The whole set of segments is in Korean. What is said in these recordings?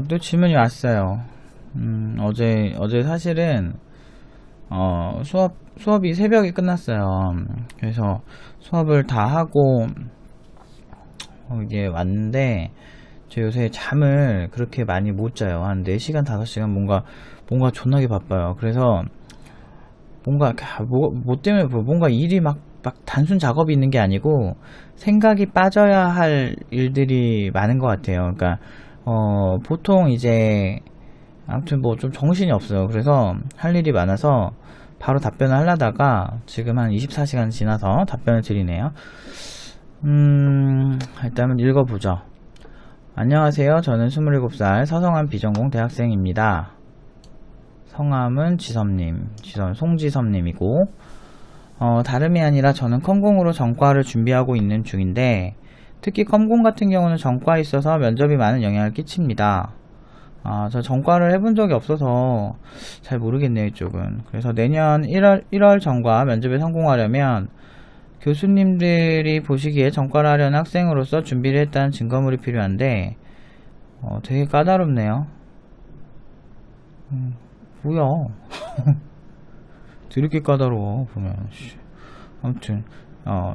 또 질문이 왔어요. 어제 사실은, 수업이 새벽에 끝났어요. 그래서 수업을 다 하고, 이제 왔는데, 저 요새 잠을 그렇게 많이 못 자요. 한 4시간, 5시간 뭔가 존나게 바빠요. 그래서, 뭐 때문에 뭔가 일이 막 단순 작업이 있는 게 아니고, 생각이 빠져야 할 일들이 많은 것 같아요. 그러니까, 보통 이제, 아무튼 뭐 좀 정신이 없어요. 그래서 할 일이 많아서 바로 답변을 하려다가 지금 한 24시간 지나서 답변을 드리네요. 일단 한번 읽어보죠. 안녕하세요. 저는 27살 서성한 비전공 대학생입니다. 성함은 송지섭님이고, 다름이 아니라 저는 컴공으로 전과를 준비하고 있는 중인데, 특히 컴공 같은 경우는 전과에 있어서 면접이 많은 영향을 끼칩니다. 저 전과를 해본 적이 없어서 잘 모르겠네요, 이쪽은. 그래서 내년 1월 전과 면접에 성공하려면 교수님들이 보시기에 전과를 하려는 학생으로서 준비를 했다는 증거물이 필요한데, 되게 까다롭네요. 뭐야. 드럽게 까다로워, 보면. 아무튼.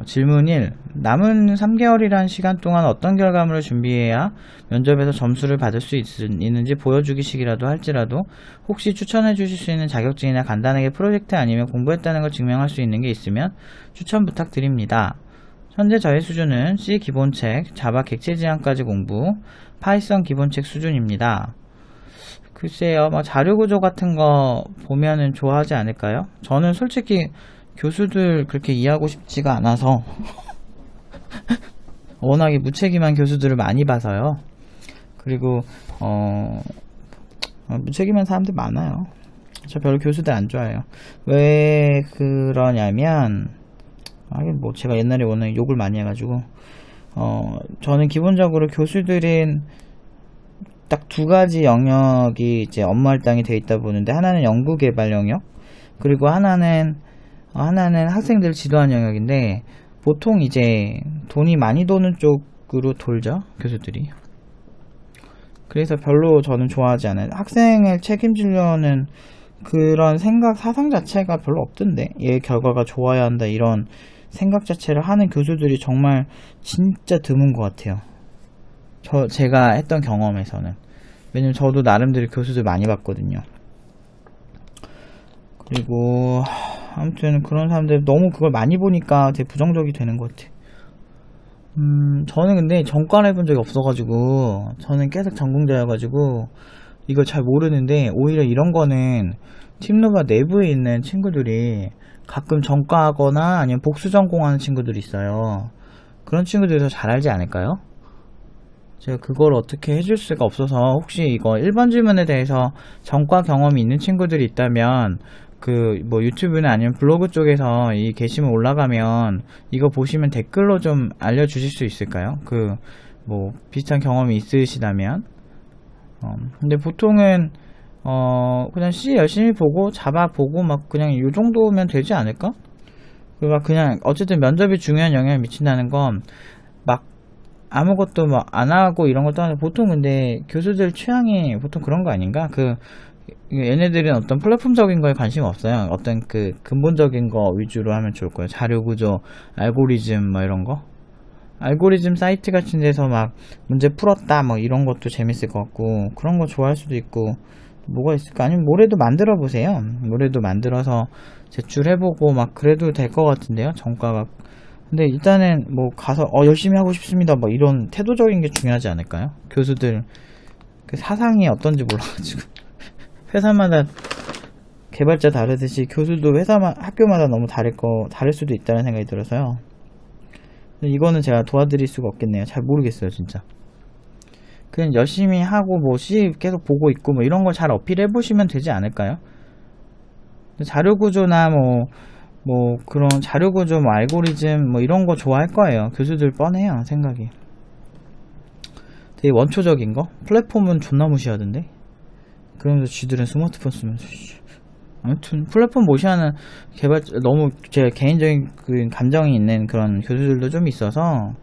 질문 1. 남은 3개월이란 시간 동안 어떤 결과물을 준비해야 면접에서 점수를 받을 수 있는지 보여주기식이라도 할지라도 혹시 추천해 주실 수 있는 자격증이나 간단하게 프로젝트 아니면 공부했다는 걸 증명할 수 있는 게 있으면 추천 부탁드립니다. 현재 저의 수준은 C 기본책, 자바 객체 지향까지 공부, 파이썬 기본책 수준입니다. 글쎄요, 자료 구조 같은 거 보면은 좋아하지 않을까요? 저는 솔직히 교수들 그렇게 이해하고 싶지가 않아서 워낙에 무책임한 교수들을 많이 봐서요. 그리고 무책임한 사람들 많아요. 저 별로 교수들 안 좋아해요. 왜 그러냐면 뭐 제가 옛날에 워낙 욕을 많이 해가지고 저는 기본적으로 교수들은 딱 2가지 영역이 이제 업무 할당이 되어 있다 보는데, 하나는 연구개발 영역, 그리고 하나는 학생들 지도하는 영역인데, 보통 이제 돈이 많이 도는 쪽으로 돌죠, 교수들이. 그래서 별로 저는 좋아하지 않아요. 학생을 책임지려는 그런 사상 자체가 별로 없던데, 얘 결과가 좋아야 한다 이런 생각 자체를 하는 교수들이 정말 진짜 드문 것 같아요. 제가 했던 경험에서는. 왜냐면 저도 나름대로 교수들 많이 봤거든요. 그리고 아무튼 그런 사람들 너무 그걸 많이 보니까 되게 부정적이 되는 것 같아. 저는 근데 전과를 해본 적이 없어가지고, 저는 계속 전공자여가지고 이걸 잘 모르는데, 오히려 이런 거는 팀루바 내부에 있는 친구들이 가끔 전과하거나 아니면 복수 전공하는 친구들이 있어요. 그런 친구들이 더 잘 알지 않을까요? 제가 그걸 어떻게 해줄 수가 없어서, 혹시 이거 1번 질문에 대해서 전과 경험이 있는 친구들이 있다면 뭐 유튜브나 아니면 블로그 쪽에서 이 게시물 올라가면 이거 보시면 댓글로 좀 알려주실 수 있을까요? 뭐 비슷한 경험이 있으시다면. 근데 보통은 그냥 C 열심히 보고 자바 보고 그냥 요 정도면 되지 않을까? 그냥 어쨌든 면접이 중요한 영향을 미친다는 건 아무것도 안 하고 이런 것도 하는데, 보통 근데 교수들 취향이 보통 그런 거 아닌가? 얘네들은 어떤 플랫폼적인 거에 관심 없어요. 어떤 근본적인 거 위주로 하면 좋을 거예요. 자료 구조, 알고리즘 이런 거. 알고리즘 사이트 같은 데서 문제 풀었다 이런 것도 재밌을 것 같고, 그런 거 좋아할 수도 있고, 뭐가 있을까? 아니면 모레도 만들어 보세요. 모레도 만들어서 제출해보고 그래도 될 것 같은데요, 전과가. 근데 일단은 가서 열심히 하고 싶습니다 이런 태도적인 게 중요하지 않을까요? 교수들 사상이 어떤지 몰라가지고 회사마다 개발자 다르듯이 교수도 학교마다 너무 다를 수도 있다는 생각이 들어서요. 이거는 제가 도와드릴 수가 없겠네요. 잘 모르겠어요, 진짜. 그냥 열심히 하고 C 계속 보고 있고 이런 걸 잘 어필해 보시면 되지 않을까요? 자료 구조나 그런 자료 구조, 알고리즘 이런 거 좋아할 거예요. 교수들 뻔해요, 생각이. 되게 원초적인 거? 플랫폼은 존나 무시하던데? 그러면서 쥐들은 스마트폰 쓰면서. 아무튼 플랫폼 무시하는 너무 제 개인적인 감정이 있는 그런 교수들도 좀 있어서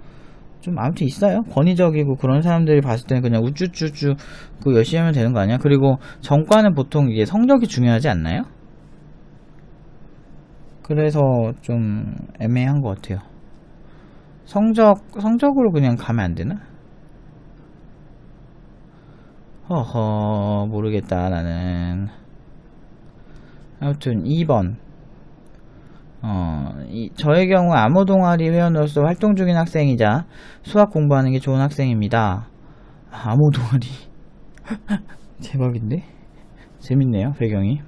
좀 아무튼 있어요. 권위적이고 그런 사람들이 봤을 때는 그냥 우쭈쭈쭈 그 열심히 하면 되는 거 아니야? 그리고 전과는 보통 이게 성적이 중요하지 않나요? 그래서 좀 애매한 것 같아요. 성적으로 그냥 가면 안 되나? 허허, 모르겠다, 나는. 아무튼, 2번. 저의 경우 암호 동아리 회원으로서 활동 중인 학생이자 수학 공부하는 게 좋은 학생입니다. 암호 동아리. 대박인데? 재밌네요, 배경이.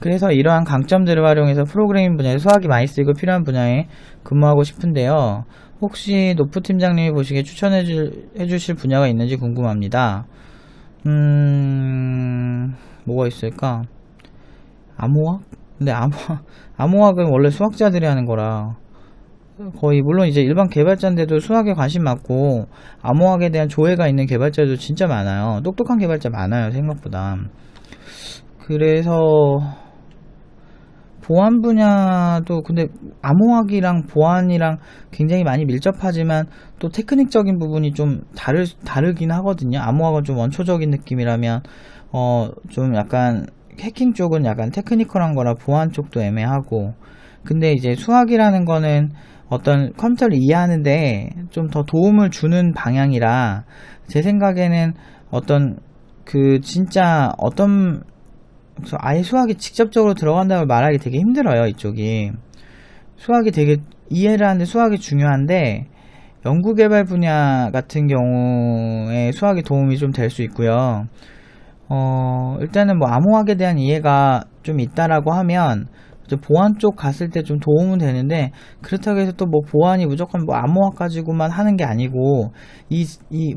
그래서 이러한 강점들을 활용해서 프로그래밍 분야에서 수학이 많이 쓰이고 필요한 분야에 근무하고 싶은데요. 혹시 노프 팀장님이 보시기에 추천해 주실 분야가 있는지 궁금합니다. 뭐가 있을까? 암호학? 근데 암호학은 원래 수학자들이 하는 거라 거의 물론 이제 일반 개발자인데도 수학에 관심 많고 암호학에 대한 조예가 있는 개발자도 진짜 많아요. 똑똑한 개발자 많아요, 생각보다. 그래서 보안 분야도 근데 암호학이랑 보안이랑 굉장히 많이 밀접하지만 또 테크닉적인 부분이 좀 다르긴 하거든요. 암호학은 좀 원초적인 느낌이라면 좀 약간 해킹 쪽은 약간 테크니컬한 거라 보안 쪽도 애매하고, 근데 이제 수학이라는 거는 어떤 컴퓨터를 이해하는데 좀 더 도움을 주는 방향이라 제 생각에는 어떤 그 진짜 어떤 아예 수학이 직접적으로 들어간다고 말하기 되게 힘들어요. 이쪽이 수학이 되게 이해를 하는데 수학이 중요한데 연구개발 분야 같은 경우에 수학이 도움이 좀 될 수 있고요. 일단은 뭐 암호학에 대한 이해가 좀 있다라고 하면 보안 쪽 갔을 때 좀 도움은 되는데, 그렇다고 해서 또 뭐 보안이 무조건 뭐 암호학 가지고만 하는 게 아니고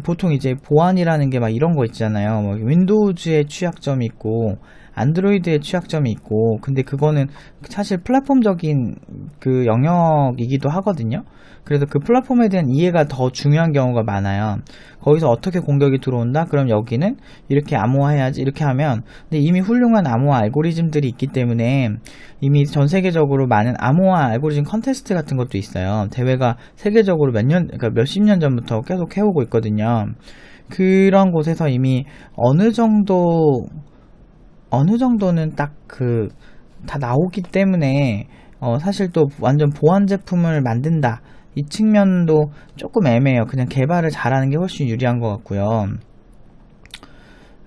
보통 이제 보안이라는 게 막 이런 거 있잖아요. 뭐 윈도우즈의 취약점이 있고 안드로이드의 취약점이 있고, 근데 그거는 사실 플랫폼적인 그 영역이기도 하거든요. 그래서 그 플랫폼에 대한 이해가 더 중요한 경우가 많아요. 거기서 어떻게 공격이 들어온다? 그럼 여기는 이렇게 암호화해야지, 이렇게 하면. 근데 이미 훌륭한 암호화 알고리즘들이 있기 때문에 이미 전 세계적으로 많은 암호화 알고리즘 컨테스트 같은 것도 있어요. 대회가 세계적으로 그러니까 몇십 년 전부터 계속 해오고 있거든요. 그런 곳에서 이미 어느 정도는 딱 다 나오기 때문에 사실 또 완전 보안 제품을 만든다, 이 측면도 조금 애매해요. 그냥 개발을 잘하는 게 훨씬 유리한 것 같고요.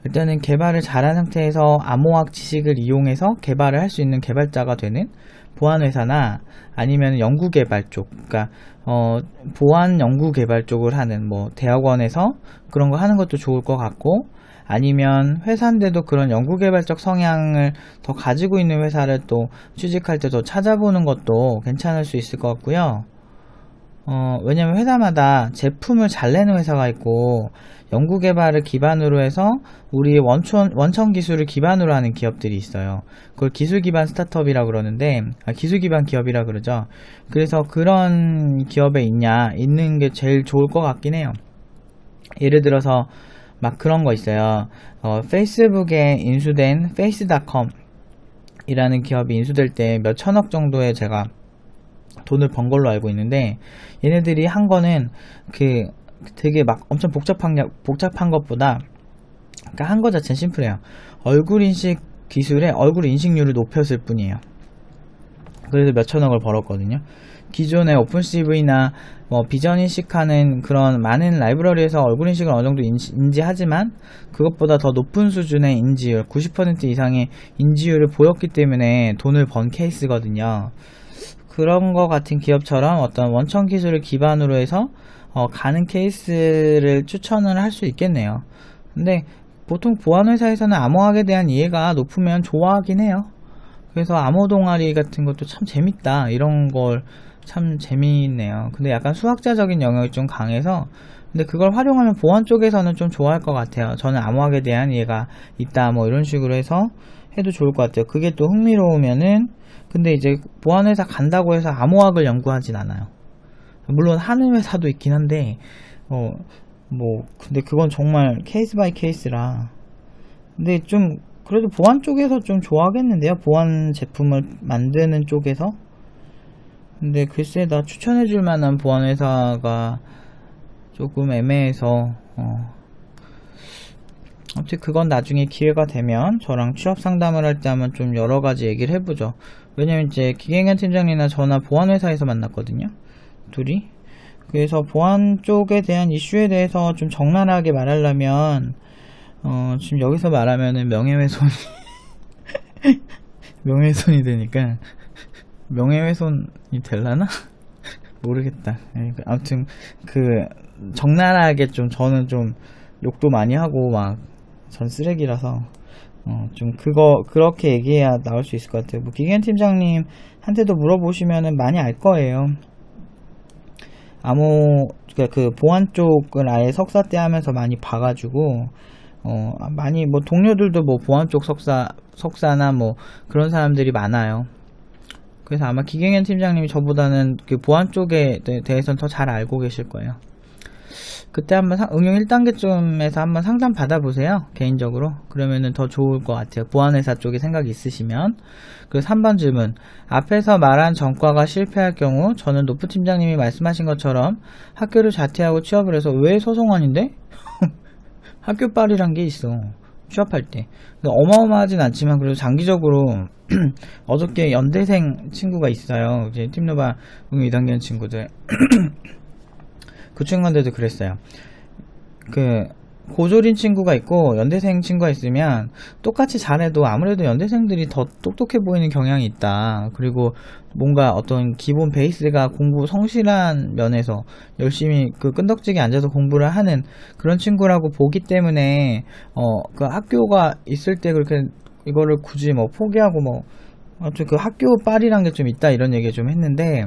일단은 개발을 잘한 상태에서 암호학 지식을 이용해서 개발을 할 수 있는 개발자가 되는 보안회사나 아니면 연구개발 쪽, 그러니까 보안 연구개발 쪽을 하는 뭐 대학원에서 그런 거 하는 것도 좋을 것 같고, 아니면 회사인데도 그런 연구개발적 성향을 더 가지고 있는 회사를 또 취직할 때 더 찾아보는 것도 괜찮을 수 있을 것 같고요. 왜냐면 회사마다 제품을 잘 내는 회사가 있고 연구개발을 기반으로 해서 우리의 원천 기술을 기반으로 하는 기업들이 있어요. 그걸 기술 기반 스타트업이라고 그러는데, 기술 기반 기업이라 그러죠. 그래서 그런 기업에 있는 게 제일 좋을 것 같긴 해요. 예를 들어서 막 그런 거 있어요. 페이스북에 인수된 페이스닷컴 이라는 기업이 인수될 때 몇 천억 정도의 제가 돈을 번 걸로 알고 있는데, 얘네들이 한 거는 되게 막 엄청 복잡한 것보다, 그러니까 한 거 자체는 심플해요. 얼굴 인식 기술에 얼굴 인식률을 높였을 뿐이에요. 그래서 몇 천억을 벌었거든요. 기존의 오픈CV나 뭐 비전 인식하는 그런 많은 라이브러리에서 얼굴 인식을 어느 정도 인지하지만 그것보다 더 높은 수준의 인지율, 90% 이상의 인지율을 보였기 때문에 돈을 번 케이스거든요. 그런 거 같은 기업처럼 어떤 원천 기술을 기반으로 해서 가는 케이스를 추천을 할 수 있겠네요. 근데 보통 보안회사에서는 암호학에 대한 이해가 높으면 좋아하긴 해요. 그래서 암호 동아리 같은 것도 참 재밌다, 이런 걸 참 재미있네요. 근데 약간 수학자적인 영역이 좀 강해서, 근데 그걸 활용하면 보안 쪽에서는 좀 좋아할 것 같아요. 저는 암호학에 대한 이해가 있다, 뭐 이런 식으로 해서 해도 좋을 것 같아요. 그게 또 흥미로우면은. 근데 이제 보안회사 간다고 해서 암호학을 연구하진 않아요. 물론 하는 회사도 있긴 한데 근데 그건 정말 케이스 바이 케이스라. 근데 좀 그래도 보안 쪽에서 좀 좋아하겠는데요, 보안 제품을 만드는 쪽에서. 근데 글쎄, 나 추천해줄 만한 보안 회사가 조금 애매해서 아무튼 그건 나중에 기회가 되면 저랑 취업 상담을 할 때 한번 좀 여러가지 얘기를 해보죠. 왜냐면 이제 기계인간 팀장님이나 저나 보안회사에서 만났거든요, 둘이. 그래서 보안 쪽에 대한 이슈에 대해서 좀 적나라하게 말하려면 지금 여기서 말하면은 명예훼손 명예훼손이 되니까 명예훼손이 될라나? 모르겠다. 아무튼 적나라하게 좀 저는 좀 욕도 많이 하고 막 전 쓰레기라서 좀 그렇게 얘기해야 나올 수 있을 것 같아요. 뭐 기계인 팀장님한테도 물어보시면은 많이 알 거예요. 그 보안 쪽을 아예 석사 때 하면서 많이 봐가지고 많이 뭐 동료들도 뭐 보안 쪽 석사나 뭐 그런 사람들이 많아요. 그래서 아마 기경현 팀장님이 저보다는 그 보안 쪽에 대해서는 더 잘 알고 계실 거예요. 그때 한번 응용 1단계쯤에서 한번 상담 받아보세요, 개인적으로. 그러면은 더 좋을 것 같아요, 보안회사 쪽에 생각이 있으시면. 그리고 3번 질문, 앞에서 말한 전과가 실패할 경우 저는 노프 팀장님이 말씀하신 것처럼 학교를 자퇴하고 취업을 해서 왜 소송원인데? 학교빨이란 게 있어, 취업할 때. 어마어마하진 않지만 그래도 장기적으로 어저께 연대생 친구가 있어요, 이제 팀노바 응용 2단계 친구들. 그 친구한테도 그랬어요. 고졸인 친구가 있고 연대생 친구가 있으면 똑같이 잘해도 아무래도 연대생들이 더 똑똑해 보이는 경향이 있다. 그리고 뭔가 어떤 기본 베이스가 공부 성실한 면에서 열심히 끈덕지게 앉아서 공부를 하는 그런 친구라고 보기 때문에 그 학교가 있을 때 그렇게 이거를 굳이 뭐 포기하고 뭐 아무튼 그 학교 빨이란 게 좀 있다, 이런 얘기 좀 했는데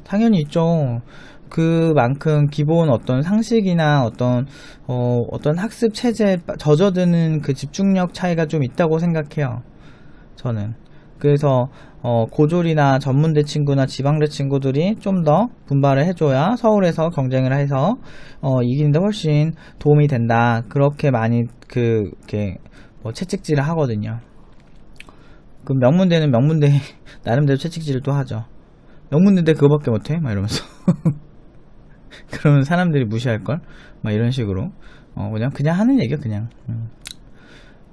당연히 있죠. 그만큼 기본 어떤 상식이나 어떤 학습 체제에 젖어드는 그 집중력 차이가 좀 있다고 생각해요, 저는. 그래서 고졸이나 전문대 친구나 지방대 친구들이 좀 더 분발을 해줘야 서울에서 경쟁을 해서 이기는데 훨씬 도움이 된다, 그렇게 많이 이렇게 뭐 채찍질을 하거든요. 그 명문대는 명문대 나름대로 채찍질을 또 하죠. 명문대인데 그거밖에 못해? 막 이러면서 그러면 사람들이 무시할걸? 막 이런 식으로 그냥 하는 얘기야, 그냥.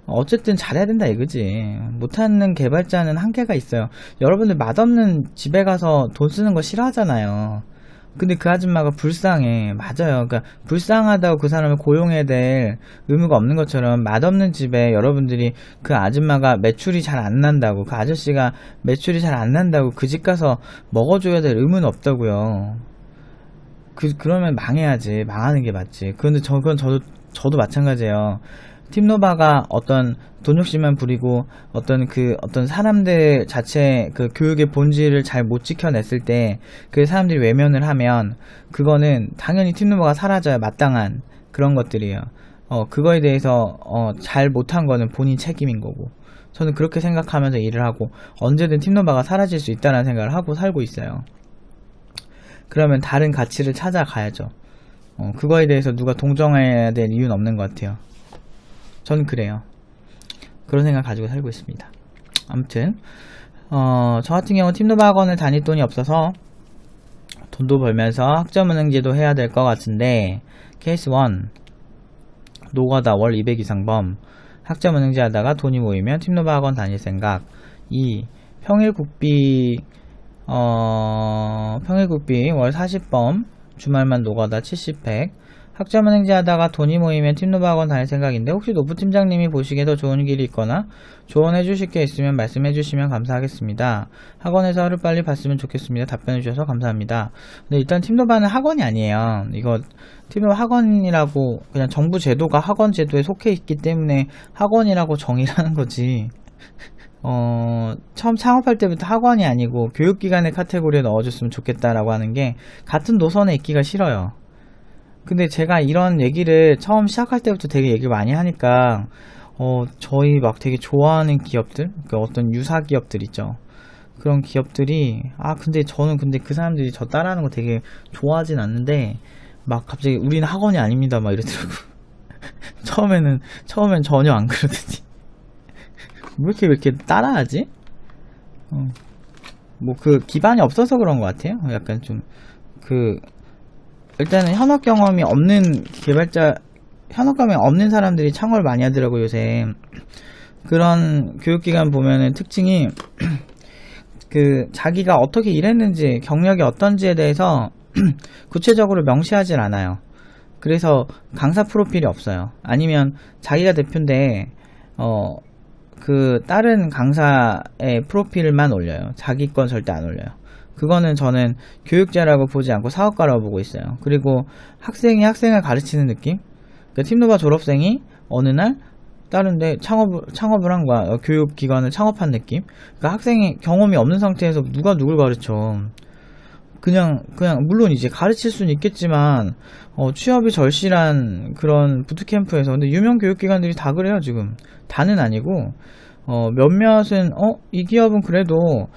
어쨌든 잘해야 된다 이거지. 못하는 개발자는 한계가 있어요. 여러분들 맛없는 집에 가서 돈 쓰는 거 싫어하잖아요. 근데 그 아줌마가 불쌍해. 맞아요. 그러니까 불쌍하다고 그 사람을 고용해야 될 의무가 없는 것처럼 맛없는 집에 여러분들이 그 아줌마가 매출이 잘 안 난다고, 그 아저씨가 매출이 잘 안 난다고 그 집 가서 먹어줘야 될 의무는 없다고요. 그러면 망해야지. 망하는 게 맞지. 그런데 그건 저도 마찬가지예요. 팀노바가 어떤 돈 욕심만 부리고 어떤 사람들 자체 그 교육의 본질을 잘 못 지켜냈을 때 그 사람들이 외면을 하면 그거는 당연히 팀노바가 사라져야 마땅한 그런 것들이에요. 그거에 대해서 잘 못한 거는 본인 책임인 거고, 저는 그렇게 생각하면서 일을 하고 언제든 팀노바가 사라질 수 있다는 생각을 하고 살고 있어요. 그러면 다른 가치를 찾아가야죠. 그거에 대해서 누가 동정해야 될 이유는 없는 것 같아요. 저는 그런 생각 가지고 살고 있습니다. 아무튼 저 같은 경우 팀노바 학원을 다닐 돈이 없어서 돈도 벌면서 학점은행제도 해야 될 것 같은데, 케이스 1 노가다 월 200 이상 범, 학점은행제 하다가 돈이 모이면 팀노바 학원 다닐 생각. 2 평일국비 월 40범, 주말만 노가다 70, 100. 학점은행제 하다가 돈이 모이면 팀노바 학원 다닐 생각인데 혹시 노프 팀장님이 보시기에 더 좋은 길이 있거나 조언해 주실 게 있으면 말씀해 주시면 감사하겠습니다. 학원에서 하루빨리 봤으면 좋겠습니다. 답변해 주셔서 감사합니다. 근데 일단 팀노바는 학원이 아니에요. 이거 팀노바 학원이라고 그냥 정부 제도가 학원 제도에 속해 있기 때문에 학원이라고 정의를 하는 거지. 처음 창업할 때부터 학원이 아니고 교육기관의 카테고리에 넣어줬으면 좋겠다라고 하는 게 같은 노선에 있기가 싫어요. 근데 제가 이런 얘기를 처음 시작할 때부터 되게 얘기를 많이 하니까 저희 막 되게 좋아하는 기업들, 그러니까 어떤 유사 기업들 있죠. 그런 기업들이 근데 저는 그 사람들이 저 따라하는 거 되게 좋아하진 않는데 막 갑자기 우리는 학원이 아닙니다 막 이러더라고. 처음엔 전혀 안 그러더니 왜 이렇게 따라하지? 뭐 기반이 없어서 그런 것 같아요. 약간 좀 일단은 현업 경험이 없는 개발자, 현업 경험이 없는 사람들이 창업을 많이 하더라고요, 요새. 그런 교육기관 보면은 특징이 자기가 어떻게 일했는지, 경력이 어떤지에 대해서 구체적으로 명시하질 않아요. 그래서 강사 프로필이 없어요. 아니면 자기가 대표인데 다른 강사의 프로필만 올려요. 자기 건 절대 안 올려요. 그거는 저는 교육자라고 보지 않고 사업가라고 보고 있어요. 그리고 학생이 학생을 가르치는 느낌? 그러니까 팀노바 졸업생이 어느 날 다른데 창업을 한 거야. 교육기관을 창업한 느낌? 그러니까 학생이 경험이 없는 상태에서 누가 누굴 가르쳐. 그냥 물론 이제 가르칠 수는 있겠지만 취업이 절실한 그런 부트캠프에서. 근데 유명 교육기관들이 다 그래요. 지금 다는 아니고 몇몇은 이 기업은 그래도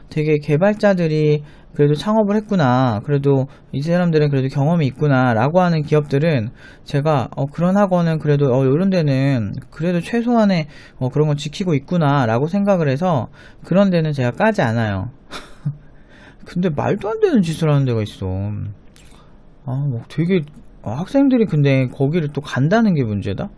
되게 개발자들이 그래도 창업을 했구나, 그래도 이 사람들은 그래도 경험이 있구나 라고 하는 기업들은 제가 그런 학원은 그래도 이런 데는 그래도 최소한의 그런 건 지키고 있구나 라고 생각을 해서 그런 데는 제가 까지 않아요. 근데 말도 안 되는 짓을 하는 데가 있어. 되게 학생들이 근데 거기를 또 간다는 게 문제다.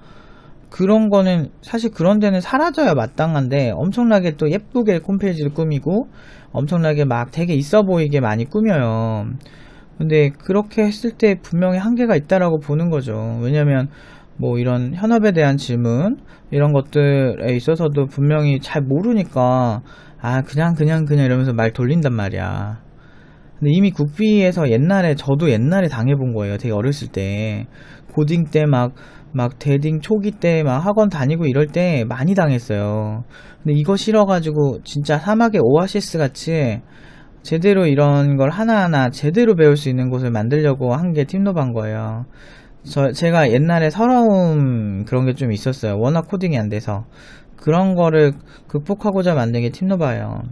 그런 거는 사실 그런 데는 사라져야 마땅한데 엄청나게 또 예쁘게 홈페이지를 꾸미고 엄청나게 막 되게 있어 보이게 많이 꾸며요. 근데 그렇게 했을 때 분명히 한계가 있다라고 보는 거죠. 왜냐면 뭐 이런 현업에 대한 질문 이런 것들에 있어서도 분명히 잘 모르니까 그냥 이러면서 말 돌린단 말이야. 근데 이미 국비에서 저도 옛날에 당해본 거예요. 되게 어렸을 때 고딩 때 막 대딩 초기 때 막 학원 다니고 이럴 때 많이 당했어요. 근데 이거 싫어가지고 진짜 사막의 오아시스 같이 제대로 이런 걸 하나하나 제대로 배울 수 있는 곳을 만들려고 한 게 팀노바인 거예요. 제가 옛날에 서러움 그런 게 좀 있었어요. 워낙 코딩이 안 돼서. 그런 거를 극복하고자 만든 게 팀노바예요.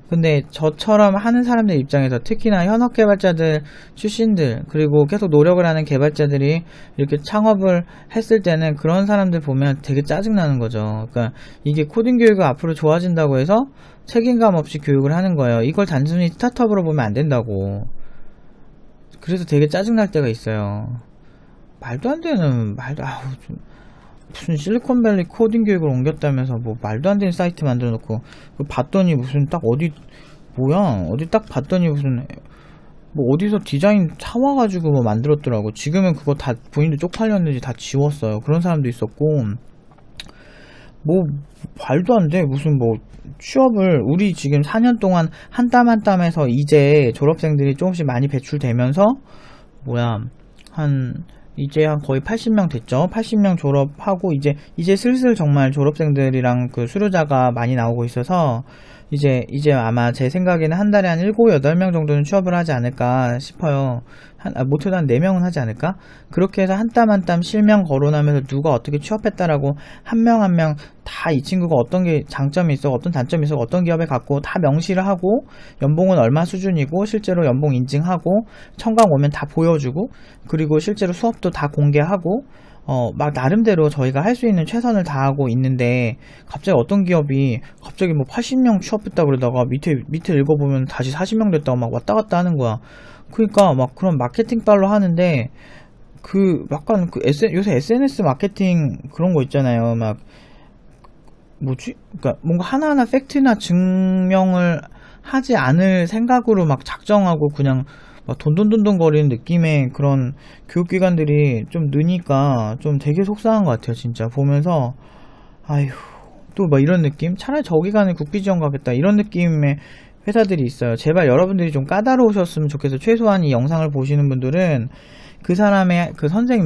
근데 저처럼 하는 사람들 입장에서 특히나 현업 개발자들 출신들 그리고 계속 노력을 하는 개발자들이 이렇게 창업을 했을 때는 그런 사람들 보면 되게 짜증나는 거죠. 그러니까 이게 코딩 교육이 앞으로 좋아진다고 해서 책임감 없이 교육을 하는 거예요. 이걸 단순히 스타트업으로 보면 안 된다고. 그래서 되게 짜증날 때가 있어요. 말도 안 되는 무슨 실리콘밸리 코딩 교육을 옮겼다면서 뭐 말도 안 되는 사이트 만들어 놓고 봤더니 무슨 딱 어디 딱 봤더니 무슨 뭐 어디서 디자인 사와가지고 뭐 만들었더라고. 지금은 그거 다 본인도 쪽팔렸는지 다 지웠어요. 그런 사람도 있었고 뭐 말도 안 돼. 무슨 뭐 취업을 우리 지금 4년 동안 한 땀 한 땀에서 이제 졸업생들이 조금씩 많이 배출되면서 이제 한 거의 80명 됐죠. 80명 졸업하고 이제 슬슬 정말 졸업생들이랑 그 수료자가 많이 나오고 있어서 이제 아마 제 생각에는 한 달에 한 7, 8명 정도는 취업을 하지 않을까 싶어요. 못해도 한 4명은 하지 않을까? 그렇게 해서 한 땀 한 땀 실명 거론하면서 누가 어떻게 취업했다라고 한 명 한 명 다 이 친구가 어떤 게 장점이 있어, 어떤 단점이 있어, 어떤 기업에 갔고 다 명시를 하고 연봉은 얼마 수준이고 실제로 연봉 인증하고 청강 오면 다 보여주고 그리고 실제로 수업도 다 공개하고 막 나름대로 저희가 할 수 있는 최선을 다하고 있는데 갑자기 어떤 기업이 갑자기 뭐 80명 취업했다 그러다가 밑에 읽어보면 다시 40명 됐다고 막 왔다 갔다 하는 거야. 그러니까 막 그런 마케팅 달러 하는데 약간 요새 SNS 마케팅 그런 거 있잖아요. 막 그러니까 뭔가 하나하나 팩트나 증명을 하지 않을 생각으로 막 작정하고 그냥 막 돈돈돈돈 거리는 느낌의 그런 교육기관들이 좀 느니까 좀 되게 속상한 것 같아요. 진짜 보면서 또 막 이런 느낌? 차라리 저 기관에 국비 지원 가겠다 이런 느낌의 회사들이 있어요. 제발 여러분들이 좀 까다로우셨으면 좋겠어요. 최소한 이 영상을 보시는 분들은 그 사람의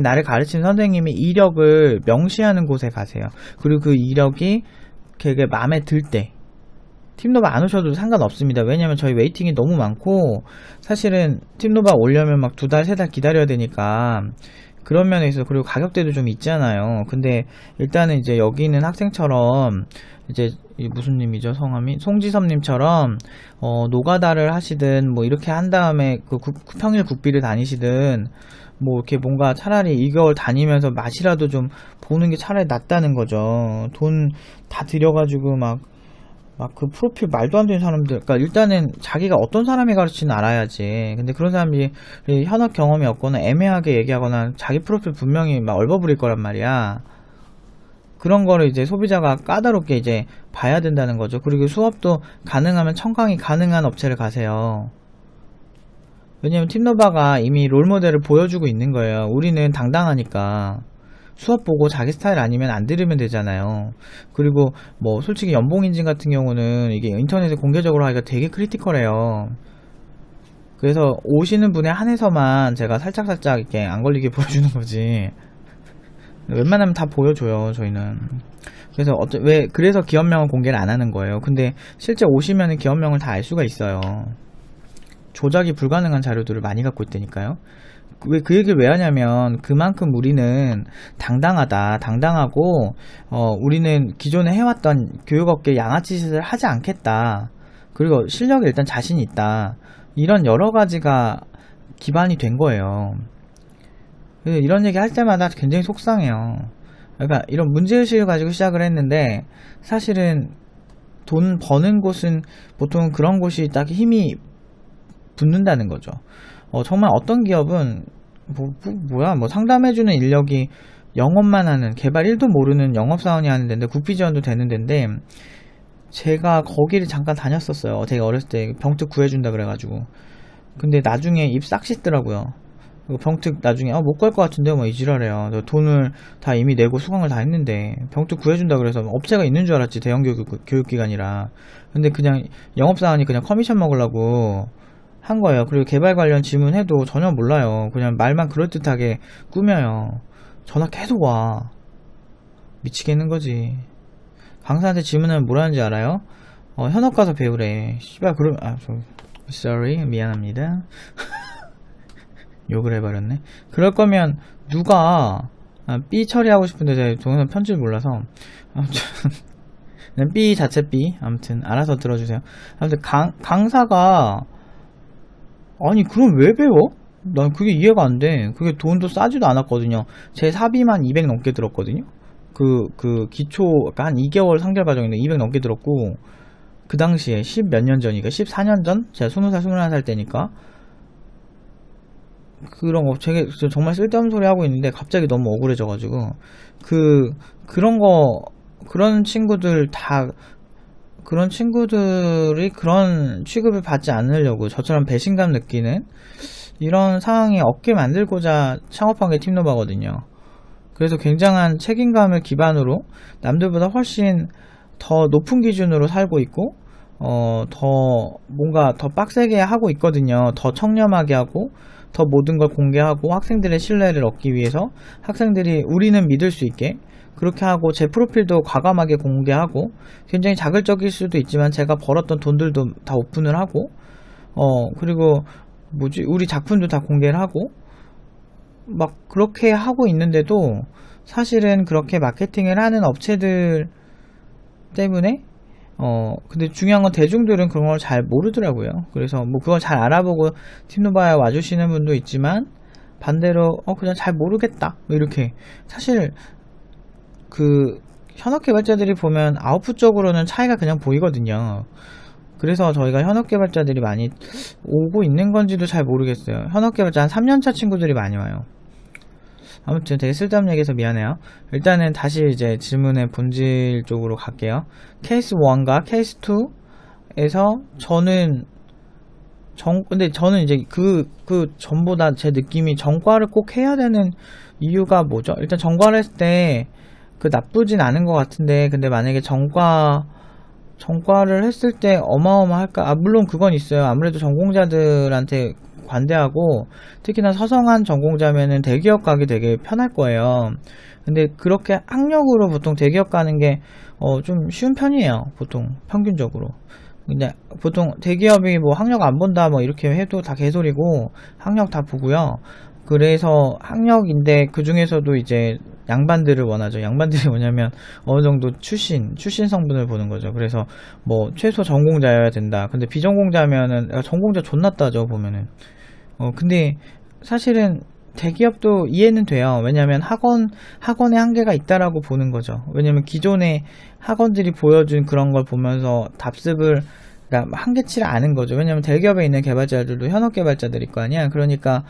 나를 가르치는 선생님의 이력을 명시하는 곳에 가세요. 그리고 그 이력이 되게 마음에 들 때 팀노바 안 오셔도 상관없습니다. 왜냐면 저희 웨이팅이 너무 많고 사실은 팀노바 오려면 막 2달 3달 기다려야 되니까 그런 면에 있어서. 그리고 가격대도 좀 있잖아요. 근데 일단은 이제 여기 있는 학생처럼 이제 무슨 님이죠, 성함이? 송지섭님처럼 노가다를 하시든 뭐 이렇게 한 다음에 평일 국비를 다니시든 뭐 이렇게 뭔가 차라리 2개월 다니면서 맛이라도 좀 보는 게 차라리 낫다는 거죠. 돈 다 들여가지고 막 막 그 프로필 말도 안 되는 사람들, 그러니까 일단은 자기가 어떤 사람이 가르치는 알아야지. 근데 그런 사람들이 현업 경험이 없거나 애매하게 얘기하거나 자기 프로필 분명히 막 얼버무릴 거란 말이야. 그런 거를 이제 소비자가 까다롭게 이제 봐야 된다는 거죠. 그리고 수업도 가능하면 청강이 가능한 업체를 가세요. 왜냐면 팀노바가 이미 롤모델을 보여주고 있는 거예요. 우리는 당당하니까 수업 보고 자기 스타일 아니면 안 들으면 되잖아요. 그리고 뭐 솔직히 연봉 인증 같은 경우는 이게 인터넷에 공개적으로 하기가 되게 크리티컬해요. 그래서 오시는 분에 한해서만 제가 살짝살짝 이렇게 안 걸리게 보여주는 거지. 웬만하면 다 보여줘요, 저희는. 그래서 그래서 기업명은 공개를 안 하는 거예요. 근데 실제 오시면 기업명을 다 알 수가 있어요. 조작이 불가능한 자료들을 많이 갖고 있다니까요. 왜 그 얘기를 왜 하냐면 그만큼 우리는 당당하다, 당당하고 우리는 기존에 해왔던 교육업계 양아치 짓을 하지 않겠다, 그리고 실력에 일단 자신이 있다, 이런 여러 가지가 기반이 된 거예요. 이런 얘기 할 때마다 굉장히 속상해요. 그러니까 이런 문제의식을 가지고 시작을 했는데 사실은 돈 버는 곳은 보통 그런 곳이 딱 힘이 붙는다는 거죠. 정말 어떤 기업은 뭐 상담해주는 인력이 영업만 하는, 개발 1도 모르는 영업사원이 하는 데인데 구피 지원도 되는 데인데 제가 거기를 잠깐 다녔었어요. 되게 어렸을 때 병특 구해준다 그래가지고. 근데 나중에 입 싹 씻더라고요. 병특 나중에 못 갈 것 같은데 뭐 이지랄해요. 돈을 다 이미 내고 수강을 다 했는데 병특 구해준다 그래서 업체가 있는 줄 알았지, 대형 교육기관이라. 근데 그냥 영업사원이 그냥 커미션 먹으려고 한 거예요. 그리고 개발 관련 질문해도 전혀 몰라요. 그냥 말만 그럴듯하게 꾸며요. 전화 계속 와. 미치겠는 거지. 강사한테 질문하면 뭐라는지 알아요? 현업 가서 배우래. 씨발 그럼 sorry, 미안합니다. 욕을 해버렸네. 그럴 거면 누가 B 처리하고 싶은데 제가 동영상 편집을 몰라서 아무튼 B 자체 B, 아무튼 알아서 들어주세요. 아무튼 강사가 아니 그럼 왜 배워? 난 그게 이해가 안 돼. 그게 돈도 싸지도 않았거든요. 제 사비만 200 넘게 들었거든요. 그 기초, 그러니까 한 2개월 상결 과정인데 200 넘게 들었고, 그 당시에 10 몇 년 전이니까 14년 전? 제가 20살 21살 때니까. 그런 거 되게 정말 쓸데없는 소리 하고 있는데 갑자기 너무 억울해져가지고 그런 친구들이 그런 취급을 받지 않으려고 저처럼 배신감 느끼는 이런 상황이 없게 만들고자 창업한 게 팀노바거든요. 그래서 굉장한 책임감을 기반으로 남들보다 훨씬 더 높은 기준으로 살고 있고 뭔가 더 빡세게 하고 있거든요. 더 청렴하게 하고 더 모든 걸 공개하고 학생들의 신뢰를 얻기 위해서 학생들이 우리는 믿을 수 있게 그렇게 하고, 제 프로필도 과감하게 공개하고, 굉장히 자글적일 수도 있지만 제가 벌었던 돈들도 다 오픈을 하고, 그리고 우리 작품도 다 공개를 하고 막 그렇게 하고 있는데도 사실은 그렇게 마케팅을 하는 업체들 때문에 근데 중요한 건 대중들은 그런 걸 잘 모르더라고요. 그래서 뭐 그걸 잘 알아보고 팀노바에 와주시는 분도 있지만 반대로 그냥 잘 모르겠다 뭐 이렇게. 사실 그 현업 개발자들이 보면 아웃풋적으로는 차이가 그냥 보이거든요. 그래서 저희가 현업 개발자들이 많이 오고 있는 건지도 잘 모르겠어요. 현업 개발자 한 3년차 친구들이 많이 와요. 아무튼 되게 쓸데없는 얘기해서 미안해요. 일단은 다시 이제 질문의 본질 쪽으로 갈게요. 케이스 1과 케이스 2에서 근데 저는 이제 전보다 제 느낌이 전과를 꼭 해야 되는 이유가 뭐죠? 일단 전과를 했을 때 나쁘진 않은 것 같은데, 근데 만약에 전과를 했을 때 어마어마할까? 물론 그건 있어요. 아무래도 전공자들한테 관대하고, 특히나 서성한 전공자면은 대기업 가기 되게 편할 거예요. 근데 그렇게 학력으로 보통 대기업 가는 게 좀 쉬운 편이에요. 보통 평균적으로. 근데 보통 대기업이 뭐 학력 안 본다 뭐 이렇게 해도 다 개소리고, 학력 다 보고요. 그래서 학력인데 그 중에서도 이제 양반들을 원하죠. 양반들이 뭐냐면 어느 정도 출신 성분을 보는 거죠. 그래서 뭐 최소 전공자여야 된다. 근데 비전공자면은 전공자 존나 따져 보면은. 근데 사실은 대기업도 이해는 돼요. 왜냐하면 학원의 한계가 있다라고 보는 거죠. 왜냐면 기존의 학원들이 보여준 그런 걸 보면서 답습을 그러니까 한계치를 아는 거죠. 왜냐면 대기업에 있는 개발자들도 현업 개발자들일 거 아니야. 그러니까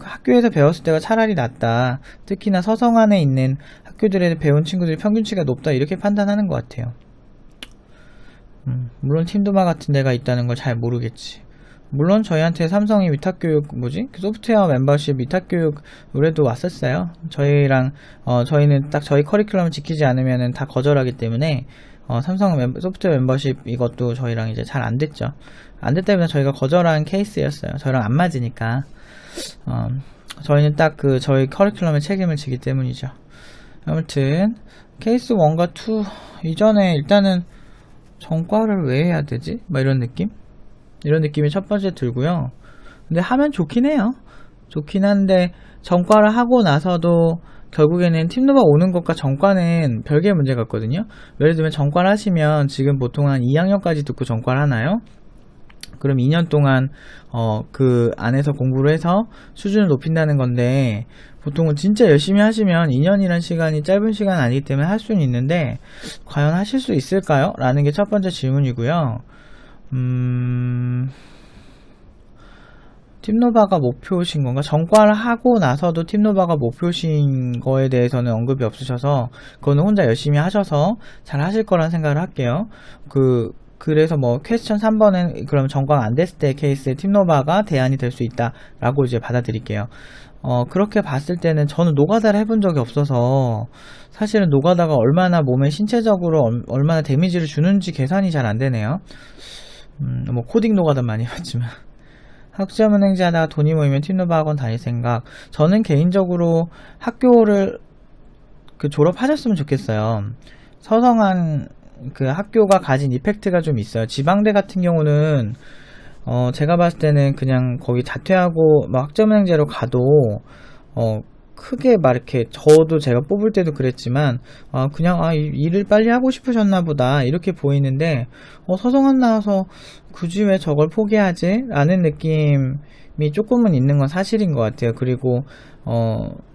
학교에서 배웠을 때가 차라리 낫다. 특히나 서성 안에 있는 학교들에서 배운 친구들이 평균치가 높다 이렇게 판단하는 것 같아요. 물론 팀도마 같은 데가 있다는 걸 잘 모르겠지. 물론 저희한테 삼성이 위탁교육 그 소프트웨어 멤버십 위탁교육 의뢰도 왔었어요. 저희랑 저희는 딱 저희 커리큘럼을 지키지 않으면은 다 거절하기 때문에 삼성 소프트웨어 멤버십 이것도 저희랑 이제 잘 안 됐죠. 안 됐다 보면 저희가 거절한 케이스였어요. 저희랑 안 맞으니까 저희는 딱 저희 커리큘럼의 책임을 지기 때문이죠. 아무튼 케이스 1과 2 이전에 일단은 전과를 왜 해야 되지? 막 이런 느낌이 첫 번째 들고요. 근데 하면 좋긴 해요. 좋긴 한데 전과를 하고 나서도 결국에는 팀노바 오는 것과 전과는 별개의 문제 같거든요. 예를 들면 전과를 하시면 지금 보통 한 2학년까지 듣고 전과를 하나요? 그럼 2년 동안 그 안에서 공부를 해서 수준을 높인다는 건데 보통은 진짜 열심히 하시면 2년이란 시간이 짧은 시간 아니기 때문에 할 수는 있는데 과연 하실 수 있을까요? 라는 게 첫 번째 질문이고요. 팀노바가 목표신 건가? 전과를 하고 나서도 팀노바가 목표신 거에 대해서는 언급이 없으셔서 그거는 혼자 열심히 하셔서 잘 하실 거란 생각을 할게요. 그래서 퀘스천 3번은 그럼 전과가 안 됐을 때 케이스에 팀노바가 대안이 될 수 있다 라고 이제 받아들일게요. 그렇게 봤을 때는 저는 노가다를 해본 적이 없어서 사실은 노가다가 얼마나 몸에 신체적으로 얼마나 데미지를 주는지 계산이 잘 안 되네요. 코딩 노가다 많이 봤지만 학점은행제 하다가 돈이 모이면 팀노바 학원 다닐 생각. 저는 개인적으로 학교를 졸업하셨으면 좋겠어요. 서성한 학교가 가진 이펙트가 좀 있어요. 지방대 같은 경우는 제가 봤을 때는 그냥 거기 자퇴하고 학점은행제로 가도 크게 이렇게 저도 제가 뽑을 때도 그랬지만 그냥 일을 빨리 하고 싶으셨나 보다 이렇게 보이는데 서성한 나와서 굳이 왜 저걸 포기하지? 라는 느낌이 조금은 있는 건 사실인 것 같아요. 그리고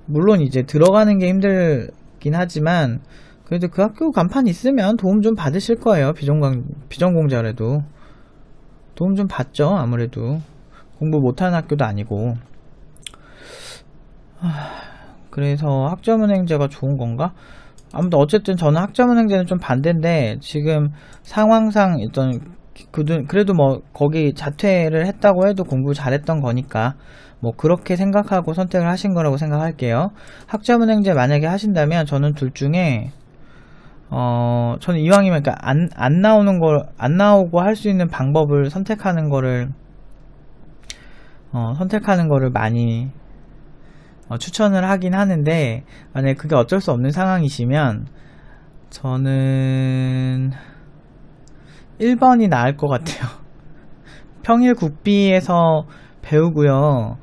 물론 이제 들어가는 게 힘들긴 하지만 그래도 그 학교 간판 있으면 도움 좀 받으실 거예요. 비전공자라도 도움 좀 받죠. 아무래도 공부 못하는 학교도 아니고. 그래서 학점은행제가 좋은 건가? 아무튼 어쨌든 저는 학점은행제는 좀 반대인데 지금 상황상 일단 그래도 거기 자퇴를 했다고 해도 공부 잘했던 거니까 그렇게 생각하고 선택을 하신 거라고 생각할게요. 학점은행제 만약에 하신다면 저는 둘 중에 저는 이왕이면 안 나오고 할 수 있는 방법을 선택하는 거를 많이 추천을 하긴 하는데 만약에 그게 어쩔 수 없는 상황이시면 저는 1번이 나을 것 같아요. 평일 국비에서 배우고요.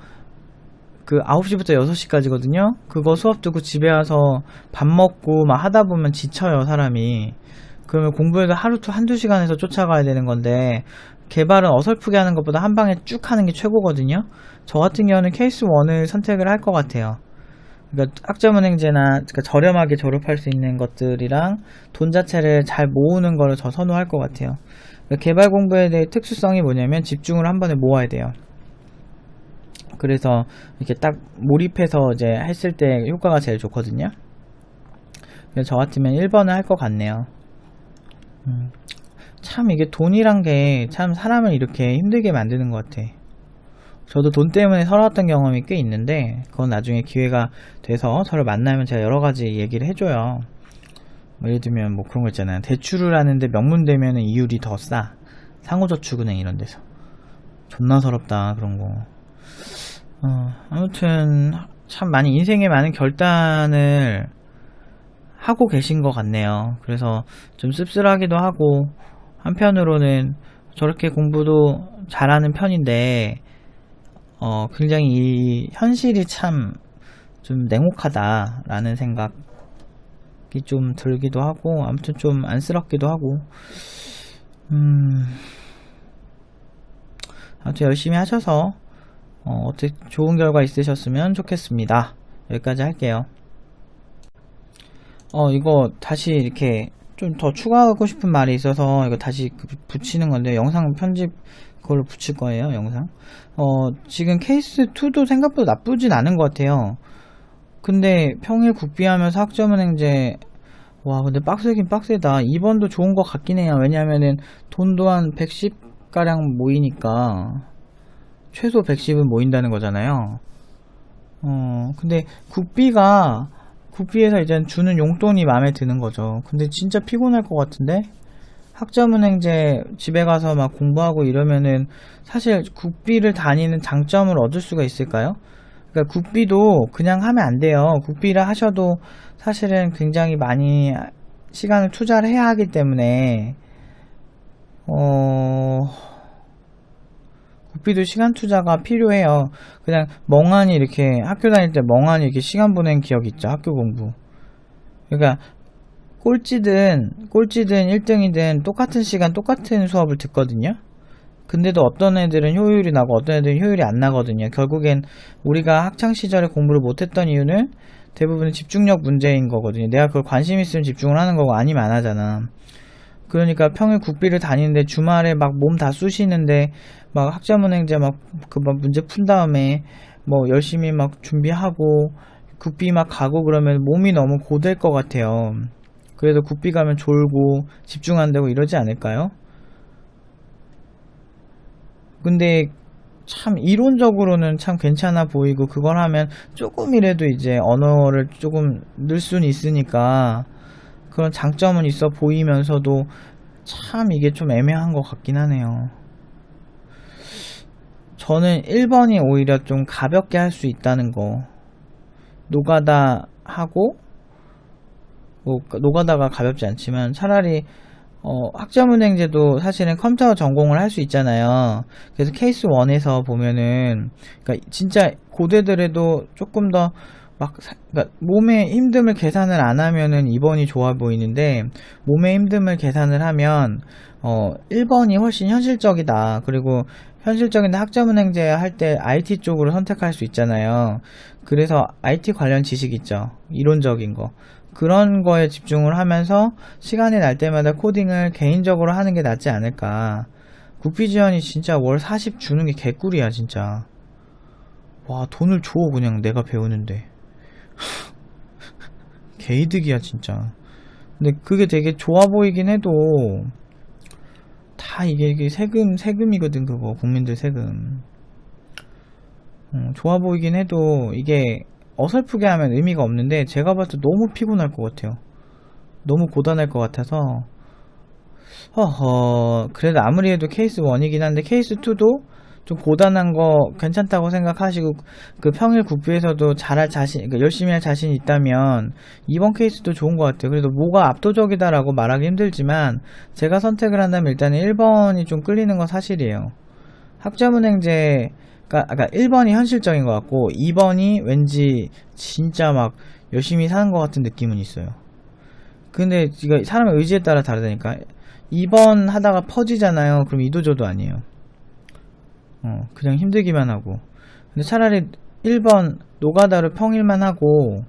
9시부터 6시까지거든요. 그거 수업 듣고 집에 와서 밥 먹고 하다 보면 지쳐요, 사람이. 그러면 공부해도 하루 한두 시간에서 쫓아가야 되는 건데 개발은 어설프게 하는 것보다 한 방에 쭉 하는 게 최고거든요. 저 같은 경우는 케이스 1을 선택을 할 것 같아요. 그러니까 학점은행제나 저렴하게 졸업할 수 있는 것들이랑 돈 자체를 잘 모으는 거를 저 선호할 것 같아요. 그러니까 개발 공부에 대해 특수성이 뭐냐면 집중을 한 번에 모아야 돼요. 그래서 이렇게 딱 몰입해서 이제 했을 때 효과가 제일 좋거든요. 그래서 저 같으면 1번을 할 것 같네요. 참 이게 돈이란 게 참 사람을 이렇게 힘들게 만드는 것 같아. 저도 돈 때문에 서러웠던 경험이 꽤 있는데 그건 나중에 기회가 돼서 저를 만나면 제가 여러가지 얘기를 해줘요. 예를 들면 그런 거 있잖아요. 대출을 하는데 명문 되면 이율이 더 싸. 상호저축은행 이런 데서 존나 서럽다 그런 거. 아무튼 참 많이 인생에 많은 결단을 하고 계신 것 같네요. 그래서 좀 씁쓸하기도 하고 한편으로는 저렇게 공부도 잘하는 편인데 굉장히 이 현실이 참 좀 냉혹하다 라는 생각이 좀 들기도 하고 아무튼 좀 안쓰럽기도 하고 아무튼 열심히 하셔서 어떻게 좋은 결과 있으셨으면 좋겠습니다. 여기까지 할게요. 이거 다시 이렇게 좀 더 추가하고 싶은 말이 있어서 이거 다시 붙이는 건데, 영상 편집 그걸로 붙일 거예요, 영상. 지금 케이스 2도 생각보다 나쁘진 않은 것 같아요. 근데 평일 국비하면서 학점은행제, 와, 근데 빡세긴 빡세다. 2번도 좋은 것 같긴 해요. 왜냐면은 돈도 한 110가량 모이니까 최소 110은 모인다는 거잖아요. 근데 국비에서 이제 주는 용돈이 마음에 드는 거죠. 근데 진짜 피곤할 것 같은데? 학점은행제 집에 가서 막 공부하고 이러면은 사실 국비를 다니는 장점을 얻을 수가 있을까요? 그러니까 국비도 그냥 하면 안 돼요. 국비를 하셔도 사실은 굉장히 많이 시간을 투자를 해야 하기 때문에 국비도 시간 투자가 필요해요. 그냥 멍하니 이렇게 학교 다닐 때 멍하니 이렇게 시간 보낸 기억 있죠. 학교 공부. 그러니까 꼴찌든 1등이든 똑같은 시간 똑같은 수업을 듣거든요. 근데도 어떤 애들은 효율이 나고 어떤 애들은 효율이 안 나거든요. 결국엔 우리가 학창시절에 공부를 못했던 이유는 대부분 집중력 문제인 거거든요. 내가 그걸 관심 있으면 집중을 하는 거고 아니면 안 하잖아. 그러니까 평일 국비를 다니는데 주말에 막 몸 다 쑤시는데 막 학점은행제 막 문제 푼 다음에 뭐 열심히 막 준비하고 국비 막 가고 그러면 몸이 너무 고될 것 같아요. 그래도 국비 가면 졸고 집중 안 되고 이러지 않을까요? 근데 참 이론적으로는 참 괜찮아 보이고 그걸 하면 조금이라도 이제 언어를 조금 늘 수는 있으니까 그런 장점은 있어 보이면서도 참 이게 좀 애매한 것 같긴 하네요. 저는 1번이 오히려 좀 가볍게 할 수 있다는 거. 노가다 하고 뭐 노가다가 가볍지 않지만 차라리 학점은행제도 사실은 컴퓨터 전공을 할 수 있잖아요. 그래서 케이스 1에서 보면은 그러니까 진짜 고대들에도 조금 더 그러니까 몸의 힘듦을 계산을 안 하면은 2번이 좋아 보이는데 몸의 힘듦을 계산을 하면 1번이 훨씬 현실적이다. 그리고 현실적인데 학점은행제 할 때 IT 쪽으로 선택할 수 있잖아요. 그래서 IT 관련 지식 있죠. 이론적인 거. 그런 거에 집중을 하면서 시간이 날 때마다 코딩을 개인적으로 하는 게 낫지 않을까. 국비지원이 진짜 월 40 주는 게 개꿀이야 진짜. 와, 돈을 줘 그냥 내가 배우는데. 개이득이야 진짜. 근데 그게 되게 좋아 보이긴 해도 다 이게 세금이거든. 그거 국민들 세금. 좋아 보이긴 해도 이게 어설프게 하면 의미가 없는데 제가 봤을 때 너무 피곤할 것 같아요. 너무 고단할 것 같아서 그래도 아무리 해도 케이스 1이긴 한데 케이스 2도 좀 고단한 거 괜찮다고 생각하시고 그 평일 국비에서도 잘할 자신, 그러니까 열심히 할 자신이 있다면 이번 케이스도 좋은 것 같아요. 그래도 뭐가 압도적이다라고 말하기 힘들지만 제가 선택을 한다면 일단은 1번이 좀 끌리는 건 사실이에요. 학점은행제 그러니까 1번이 현실적인 것 같고 2번이 왠지 진짜 막 열심히 사는 것 같은 느낌은 있어요. 근데 이거 사람의 의지에 따라 다르다니까. 2번 하다가 퍼지잖아요. 그럼 이도저도 아니에요. 그냥 힘들기만 하고. 근데 차라리 1번 노가다를 평일만 하고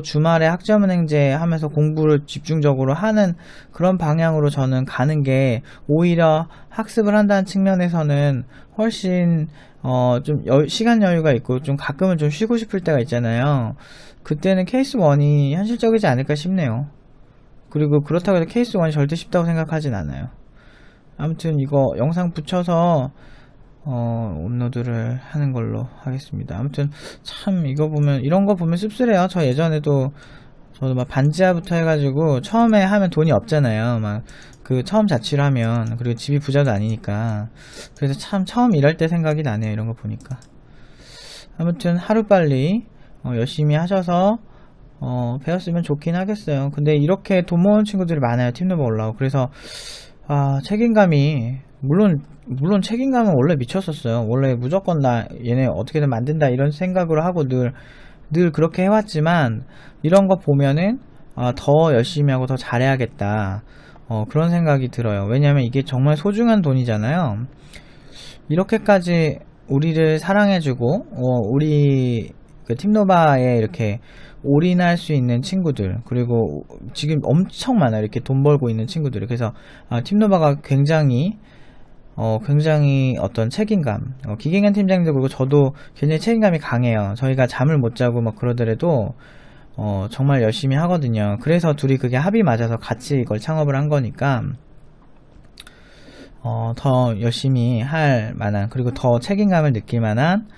주말에 학점은행제 하면서 공부를 집중적으로 하는 그런 방향으로 저는 가는 게 오히려 학습을 한다는 측면에서는 훨씬 좀 시간 여유가 있고 좀 가끔은 좀 쉬고 싶을 때가 있잖아요. 그때는 케이스 1이 현실적이지 않을까 싶네요. 그리고 그렇다고 해서 케이스 1이 절대 쉽다고 생각하진 않아요. 아무튼 이거 영상 붙여서 업로드를 하는 걸로 하겠습니다. 아무튼 참 이거 보면 이런 거 보면 씁쓸해요. 저 예전에도 저도 막 반지하부터 해가지고 처음에 하면 돈이 없잖아요. 막 그 처음 자취를 하면 그리고 집이 부자도 아니니까 그래서 참 처음 일할 때 생각이 나네요. 이런 거 보니까. 아무튼 하루빨리 열심히 하셔서 배웠으면 좋긴 하겠어요. 근데 이렇게 돈 모으는 친구들이 많아요. 팀노버 올라오고. 그래서 책임감이 물론 책임감은 원래 미쳤었어요. 원래 무조건 나 얘네 어떻게든 만든다 이런 생각으로 하고 늘 그렇게 해왔지만 이런 거 보면은 더 열심히 하고 더 잘해야겠다 그런 생각이 들어요. 왜냐면 이게 정말 소중한 돈이잖아요. 이렇게까지 우리를 사랑해주고 우리 그 팀노바에 이렇게 올인할 수 있는 친구들, 그리고 지금 엄청 많아요. 이렇게 돈 벌고 있는 친구들. 그래서 팀노바가 굉장히 어떤 책임감, 기갱현 팀장님도 그리고 저도 굉장히 책임감이 강해요. 저희가 잠을 못 자고 막 그러더라도 정말 열심히 하거든요. 그래서 둘이 그게 합이 맞아서 같이 이걸 창업을 한 거니까 더 열심히 할 만한, 그리고 더 책임감을 느낄 만한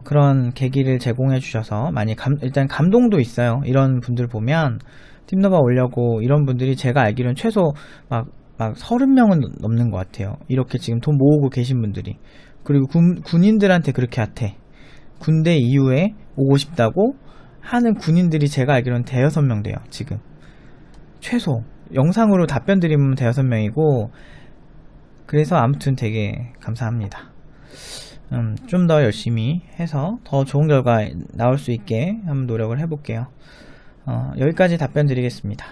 그런 계기를 제공해 주셔서 많이 일단 감동도 있어요. 이런 분들 보면 팀노바 오려고 이런 분들이 제가 알기로는 최소 막 30명은 넘는 것 같아요. 이렇게 지금 돈 모으고 계신 분들이. 그리고 군인들한테 그렇게 핫해. 군대 이후에 오고 싶다고 하는 군인들이 제가 알기로는 5-6명 돼요. 지금 최소 영상으로 답변 드리면 5-6명이고, 그래서 아무튼 되게 감사합니다. 좀 더 열심히 해서 더 좋은 결과 나올 수 있게 한번 노력을 해볼게요. 여기까지 답변 드리겠습니다.